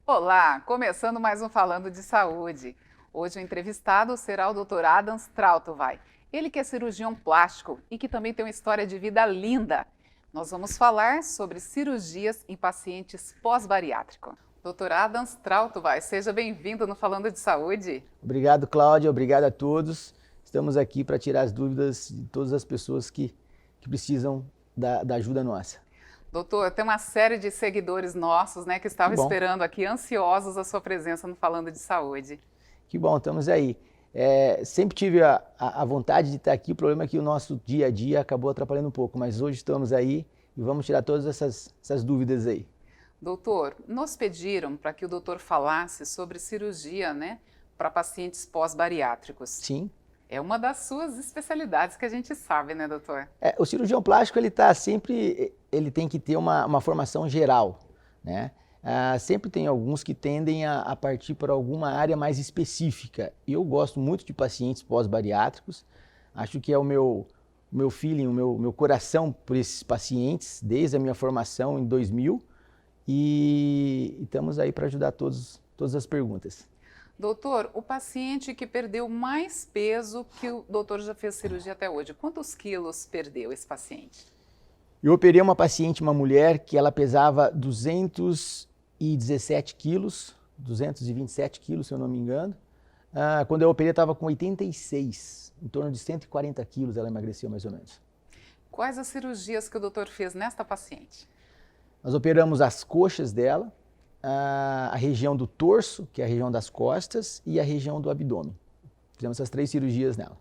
Olá, começando mais um Falando de Saúde. Hoje o entrevistado será o Dr. Adams Trautovay. Ele que é cirurgião plástico e que também tem uma história de vida linda. Nós vamos falar sobre cirurgias em pacientes pós-bariátrico. Dr. Adams Trautovay, seja bem-vindo no Falando de Saúde. Obrigado, Cláudia. Obrigado a todos. Estamos aqui para tirar as dúvidas de todas as pessoas que precisam da ajuda nossa. Doutor, tem uma série de seguidores nossos, né, que estavam esperando aqui, ansiosos a sua presença no Falando de Saúde. Que bom, estamos aí. Sempre tive a vontade de estar aqui, o problema é que o nosso dia a dia acabou atrapalhando um pouco, mas hoje estamos aí e vamos tirar todas essas dúvidas aí. Doutor, nos pediram para que o doutor falasse sobre cirurgia, né, para pacientes pós-bariátricos. Sim. É uma das suas especialidades que a gente sabe, né, doutor? O cirurgião plástico, ele tem que ter uma formação geral, né? Sempre tem alguns que tendem a partir para alguma área mais específica. Eu gosto muito de pacientes pós-bariátricos, acho que é o meu feeling, o meu coração por esses pacientes, desde a minha formação em 2000, e estamos aí para ajudar todas as perguntas. Doutor, o paciente que perdeu mais peso que o doutor já fez cirurgia até hoje, quantos quilos perdeu esse paciente? Eu operei uma paciente, uma mulher, que ela pesava 217 quilos, 227 quilos, se eu não me engano. Quando eu operei, estava com 86, em torno de 140 quilos ela emagreceu mais ou menos. Quais as cirurgias que o doutor fez nesta paciente? Nós operamos as coxas dela, a região do torso, que é a região das costas, e a região do abdômen. Fizemos essas 3 cirurgias nela.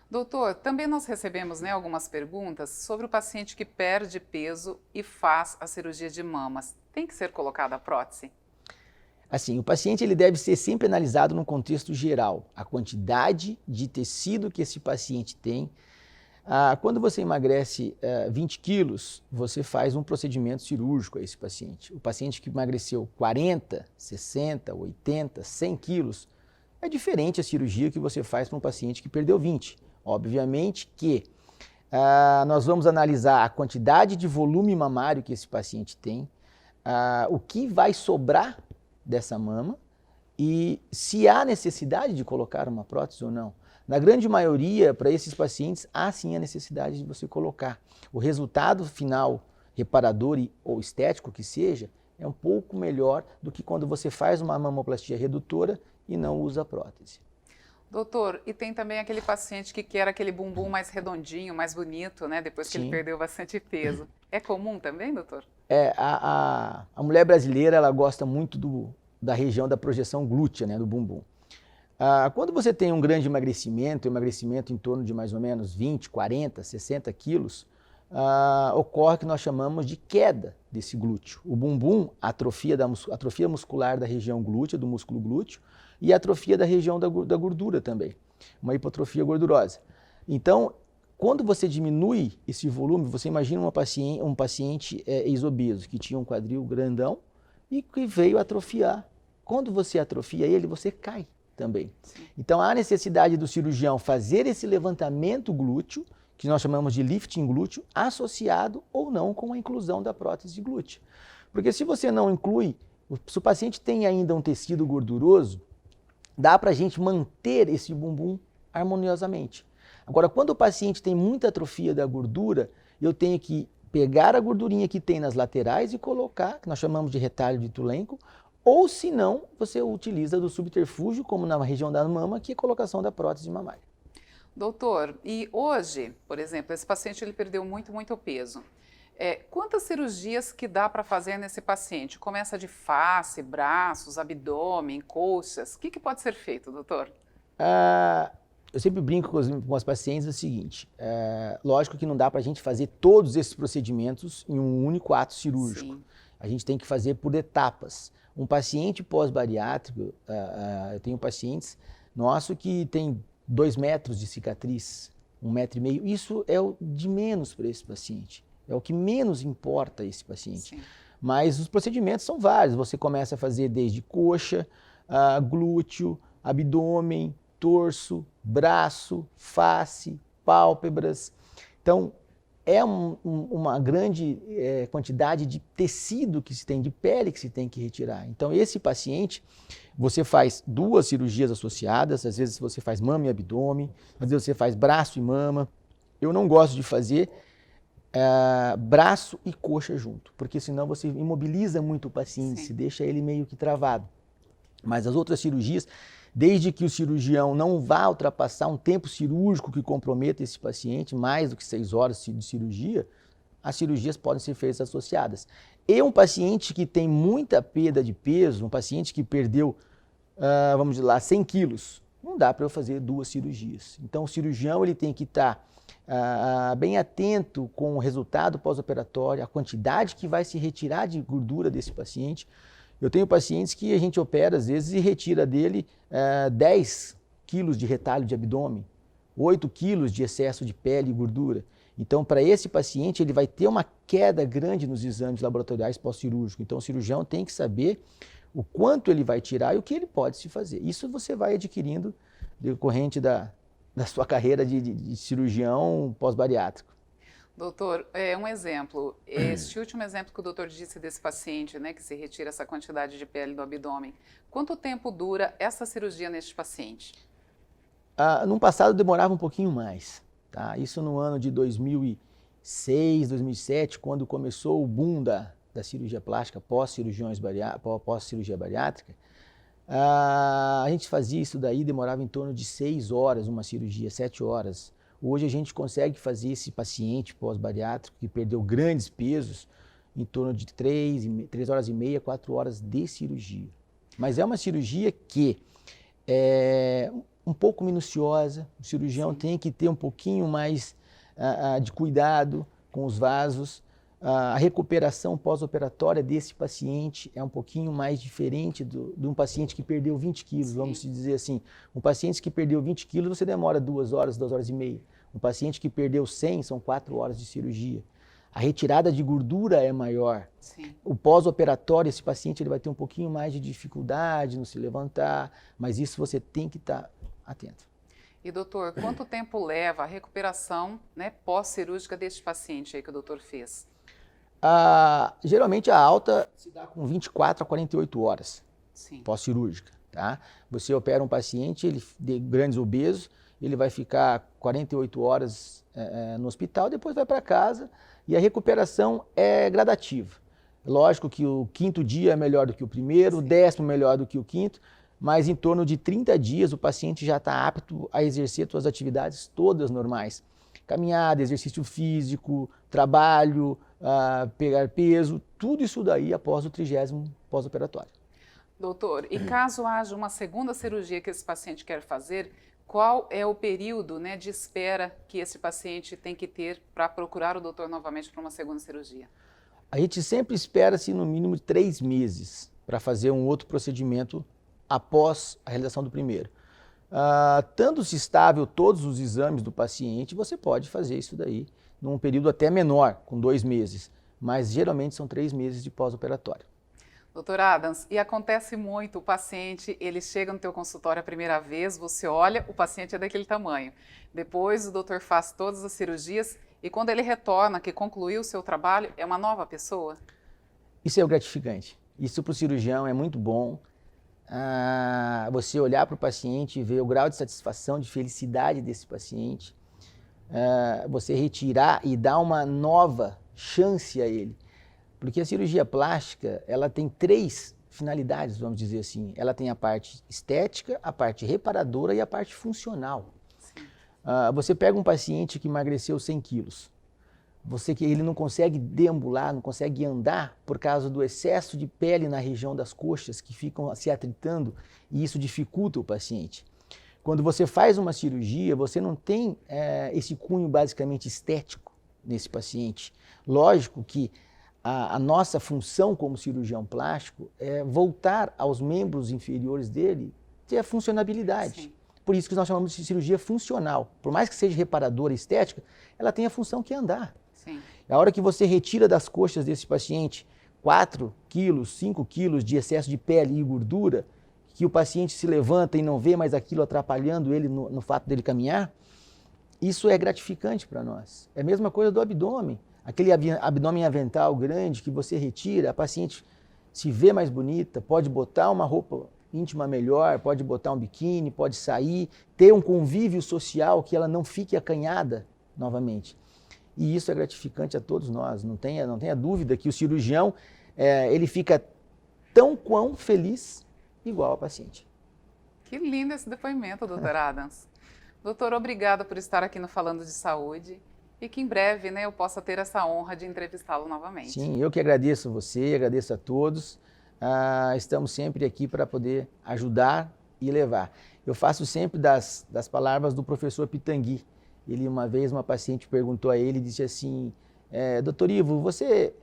Doutor, também nós recebemos, né, algumas perguntas sobre o paciente que perde peso e faz a cirurgia de mamas. Tem que ser colocada a prótese? Assim, o paciente ele deve ser sempre analisado no contexto geral. A quantidade de tecido que esse paciente tem. Quando você emagrece 20 quilos, você faz um procedimento cirúrgico a esse paciente. O paciente que emagreceu 40, 60, 80, 100 quilos, é diferente a cirurgia que você faz para um paciente que perdeu 20. Obviamente que nós vamos analisar a quantidade de volume mamário que esse paciente tem, o que vai sobrar dessa mama e se há necessidade de colocar uma prótese ou não. Na grande maioria, para esses pacientes, há sim a necessidade de você colocar. O resultado final, reparador ou estético que seja, é um pouco melhor do que quando você faz uma mamoplastia redutora e não usa prótese. Doutor, e tem também aquele paciente que quer aquele bumbum mais redondinho, mais bonito, né? Depois que ele perdeu bastante peso. É comum também, doutor? A mulher brasileira, ela gosta muito da região da projeção glútea, né, do bumbum. Quando você tem um grande emagrecimento em torno de mais ou menos 20, 40, 60 quilos, ocorre o que nós chamamos de queda desse glúteo. O bumbum atrofia muscular da região glútea, do músculo glúteo, e atrofia da região da gordura também, uma hipotrofia gordurosa. Então, quando você diminui esse volume, você imagina um paciente ex-obeso, que tinha um quadril grandão e que veio atrofiar. Quando você atrofia ele, você cai também. Sim. Então há necessidade do cirurgião fazer esse levantamento glúteo, que nós chamamos de lifting glúteo, associado ou não com a inclusão da prótese glútea. Porque se você não inclui, se o paciente tem ainda um tecido gorduroso, dá para a gente manter esse bumbum harmoniosamente. Agora, quando o paciente tem muita atrofia da gordura, eu tenho que pegar a gordurinha que tem nas laterais e colocar, que nós chamamos de retalho de Tulenko, ou se não, você utiliza do subterfúgio, como na região da mama, que é a colocação da prótese mamária. Doutor, e hoje, por exemplo, esse paciente ele perdeu muito peso. Quantas cirurgias que dá para fazer nesse paciente? Começa de face, braços, abdômen, coxas. O que pode ser feito, doutor? Eu sempre brinco com as pacientes o seguinte, lógico que não dá para a gente fazer todos esses procedimentos em um único ato cirúrgico. Sim. A gente tem que fazer por etapas. Um paciente pós-bariátrico, eu tenho pacientes nossos que tem 2 metros de cicatriz, 1,5 metro. Isso é o de menos para esse paciente. É o que menos importa a esse paciente. Sim. Mas os procedimentos são vários. Você começa a fazer desde coxa, glúteo, abdômen, torso, braço, face, pálpebras. Então, é uma grande quantidade de tecido que se tem, de pele que se tem que retirar. Então, esse paciente, você faz 2 cirurgias associadas, às vezes você faz mama e abdômen, às vezes você faz braço e mama. Eu não gosto de fazer braço e coxa junto, porque senão você imobiliza muito o paciente, se deixa ele meio que travado. Mas as outras cirurgias, desde que o cirurgião não vá ultrapassar um tempo cirúrgico que comprometa esse paciente, mais do que 6 horas de cirurgia, as cirurgias podem ser feitas associadas. E um paciente que tem muita perda de peso, um paciente que perdeu, vamos dizer lá, 100 quilos, não dá para eu fazer 2 cirurgias. Então o cirurgião ele tem que estar bem atento com o resultado pós-operatório, a quantidade que vai se retirar de gordura desse paciente. Eu tenho pacientes que a gente opera às vezes e retira dele 10 quilos de retalho de abdômen, 8 quilos de excesso de pele e gordura. Então, para esse paciente, ele vai ter uma queda grande nos exames laboratoriais pós-cirúrgicos. Então, o cirurgião tem que saber o quanto ele vai tirar e o que ele pode se fazer. Isso você vai adquirindo decorrente da sua carreira de cirurgião pós-bariátrico. Doutor, um exemplo, este último exemplo que o doutor disse desse paciente, né, que se retira essa quantidade de pele do abdômen, quanto tempo dura essa cirurgia neste paciente? No passado demorava um pouquinho mais, tá? Isso no ano de 2006, 2007, quando começou o boom da cirurgia plástica pós-cirurgia bariátrica, a gente fazia isso daí, demorava em torno de 6 horas uma cirurgia, 7 horas. Hoje a gente consegue fazer esse paciente pós-bariátrico que perdeu grandes pesos em torno de 3 horas e meia, 4 horas de cirurgia. Mas é uma cirurgia que é um pouco minuciosa, o cirurgião tem que ter um pouquinho mais de cuidado com os vasos. A recuperação pós-operatória desse paciente é um pouquinho mais diferente de um paciente que perdeu 20 quilos, vamos dizer assim. Um paciente que perdeu 20 quilos, você demora 2 horas, 2 horas e meia. Um paciente que perdeu 100, são 4 horas de cirurgia. A retirada de gordura é maior. Sim. O pós-operatório, esse paciente ele vai ter um pouquinho mais de dificuldade no se levantar, mas isso você tem que estar atento. E doutor, quanto tempo leva a recuperação, né, pós-cirúrgica deste paciente aí que o doutor fez? Geralmente a alta se dá com 24 a 48 horas pós-cirúrgica. Tá? Você opera um paciente, ele de grandes obesos, ele vai ficar 48 horas no hospital, depois vai para casa e a recuperação é gradativa. Lógico que o 5º dia é melhor do que o primeiro, o 10º melhor do que o 5º, mas em torno de 30 dias o paciente já está apto a exercer suas atividades todas normais. Caminhada, exercício físico, trabalho, pegar peso, tudo isso daí após o 30º pós-operatório. Doutor, e caso haja uma segunda cirurgia que esse paciente quer fazer, qual é o período, né, de espera que esse paciente tem que ter para procurar o doutor novamente para uma segunda cirurgia? A gente sempre espera-se no mínimo 3 meses para fazer um outro procedimento após a realização do primeiro. Estando-se estável todos os exames do paciente, você pode fazer isso daí num período até menor, com 2 meses, mas geralmente são 3 meses de pós-operatório. Doutor Adams, e acontece muito, o paciente, ele chega no teu consultório a primeira vez, você olha, o paciente é daquele tamanho. Depois o doutor faz todas as cirurgias e quando ele retorna, que concluiu o seu trabalho, é uma nova pessoa? Isso é o gratificante. Isso para o cirurgião é muito bom. Você olhar para o paciente e ver o grau de satisfação, de felicidade desse paciente. Você retirar e dar uma nova chance a ele. Porque a cirurgia plástica, ela tem 3 finalidades, vamos dizer assim. Ela tem a parte estética, a parte reparadora e a parte funcional. Você pega um paciente que emagreceu 100 quilos. Ele não consegue deambular, não consegue andar por causa do excesso de pele na região das coxas que ficam se atritando e isso dificulta o paciente. Quando você faz uma cirurgia, você não tem esse cunho basicamente estético nesse paciente. Lógico que a nossa função como cirurgião plástico é voltar aos membros inferiores dele ter a funcionabilidade. Sim. Por isso que nós chamamos de cirurgia funcional. Por mais que seja reparadora e estética, ela tem a função que é andar. Sim. A hora que você retira das coxas desse paciente 4 quilos, 5 quilos de excesso de pele e gordura, que o paciente se levanta e não vê mais aquilo atrapalhando ele no fato dele caminhar, isso é gratificante para nós. É a mesma coisa do abdômen. Aquele abdômen avental grande que você retira, a paciente se vê mais bonita, pode botar uma roupa íntima melhor, pode botar um biquíni, pode sair, ter um convívio social que ela não fique acanhada novamente. E isso é gratificante a todos nós. Não tenha dúvida que o cirurgião ele fica tão quão feliz igual a paciente. Que lindo esse depoimento, doutor Adams. Doutor, obrigada por estar aqui no Falando de Saúde e que em breve, né, eu possa ter essa honra de entrevistá-lo novamente. Sim, eu que agradeço a você, agradeço a todos. Estamos sempre aqui para poder ajudar e levar. Eu faço sempre das palavras do professor Pitangui. Uma vez uma paciente perguntou a ele e disse assim, doutor Ivo, você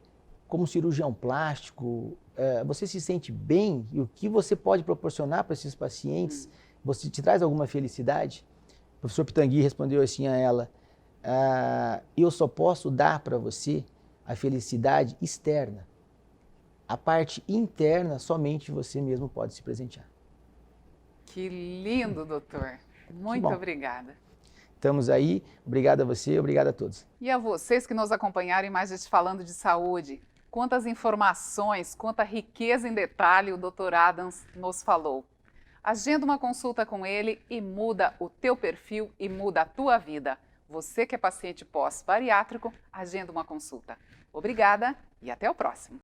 como cirurgião plástico, você se sente bem? E o que você pode proporcionar para esses pacientes? Você te traz alguma felicidade? O professor Pitangui respondeu assim a ela, eu só posso dar para você a felicidade externa. A parte interna, somente você mesmo pode se presentear. Que lindo, doutor. Muito obrigada. Estamos aí. Obrigado a você, obrigado a todos. E a vocês que nos acompanharam em mais este Falando de Saúde. Quantas informações, quanta riqueza em detalhe o Dr. Adams nos falou. Agenda uma consulta com ele e muda o teu perfil e muda a tua vida. Você que é paciente pós-bariátrico, agenda uma consulta. Obrigada e até o próximo.